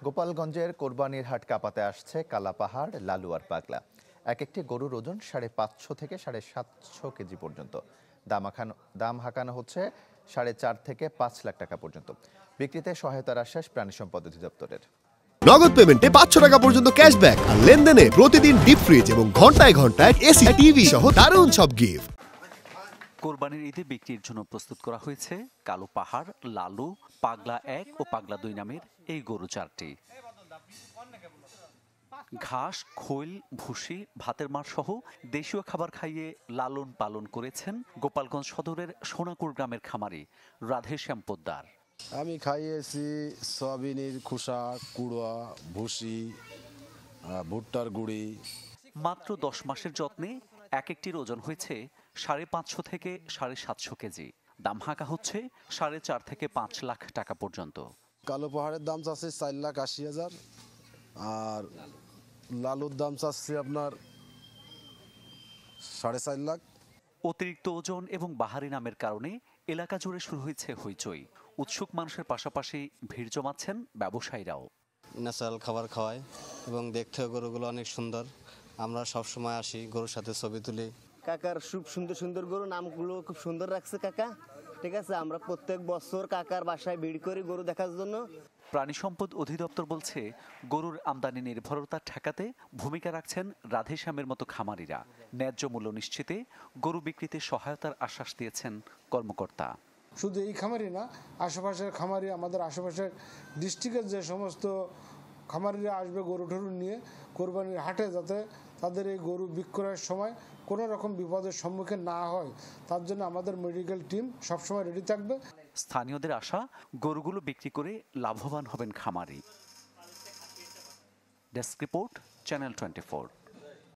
গোপালগঞ্জের কোরবানির হাট কাঁপাতে আসছে কালাপাহাড়, লালু আর পাগলা। এক একটি গরুর ওজন 550 থেকে 750 কেজি পর্যন্ত। দাম হাঁকানো হচ্ছে 4.5 থেকে 5 লাখ টাকা পর্যন্ত। বিক্রিতে সহায়তার আশ্বাস প্রাণী সম্পদ অধিদপ্তরের। নগদ পেমেন্টে 500 টাকা পর্যন্ত ক্যাশব্যাক আর লেনদেনে প্রতিদিন ডিপ ফ্রিজ এবং ঘন্টায় ঘন্টায় এসি টিভি সহ দারুণ সব গিফট। কোরবানির ঈদে বিক্রির জন্য প্রস্তুত করা হয়েছে কালো পাহাড়, লালু, পাগলা 1 ও পাগলা 2 নামের এই গরু চারটি। ঘাস, খৈল, ভুসি, ভাতের মার সহ দেশীয় খাবার খাইয়ে লালন পালন করেছেন গোপালগঞ্জ সদরের সোনাকুর গ্রামের খামারি রাধেশ্যাম পোদ্দার। আমি খাইয়েছি সয়াবিনের খোসা, কুড়া, ভুসি, ভুট্টার গুঁড়ি। মাত্র 10 মাসের যত্নে এক একটির ওজন হয়েছে 550 থেকে 750 কেজি। দাম হাঁকা হচ্ছে 4.5 থেকে 5 লাখ টাকা পর্যন্ত। কালো পাহাড়ের দাম চাচ্ছে 4,80,000 আর লালুর দাম চাচ্ছে আপনার 4.5 লাখ। অতিরিক্ত ওজন এবং বাহারি নামের কারণে এলাকা জুড়ে শুরু হয়েছে হইচই। উৎসুক মানুষের পাশাপাশি ভিড় জমাচ্ছেন ব্যবসায়ীরাও। ন্যাচারাল খাবার খাওয়ায় এবং দেখতেও গরুগুলো অনেক সুন্দর। আমরা সব সময় আসি, গরুর সাথে ছবি তুলি। কাকার খুব সুন্দর সুন্দর গরু, নামগুলো খুব সুন্দর রাখছে কাকা। ঠিক আছে, আমরা প্রত্যেক বছর কাকার বাসায় ভিড় করি গরু দেখার জন্য। প্রাণী সম্পদ অধিদপ্তর বলছে, গরুর আমদানি নির্ভরতা ঠেকাতে ভূমিকা রাখছেন রাধেশ্যামের মতো খামারিরা। ন্যায্য মূল্য নিশ্চিতে গরু বিক্রিতে সহায়তার আশ্বাস দিয়েছেন কর্মকর্তা। শুধু এই খামারি না, আশেপাশের খামারি, আমাদের আশেপাশের ডিস্ট্রিক্টের যে সমস্ত খামারিরা আসবে গরু টরু নিয়ে কোরবানির হাটে, যাতে তাদের এই গরু বিক্রয়ের সময় কোনো রকম বিপদের সম্মুখীন না হয়, তার জন্য আমাদের মেডিকেল টিম সবসময় রেডি থাকবে। স্থানীয়দের আশা, গরুগুলো বিক্রি করে লাভবান হবেন খামারি। Desk report, channel 24।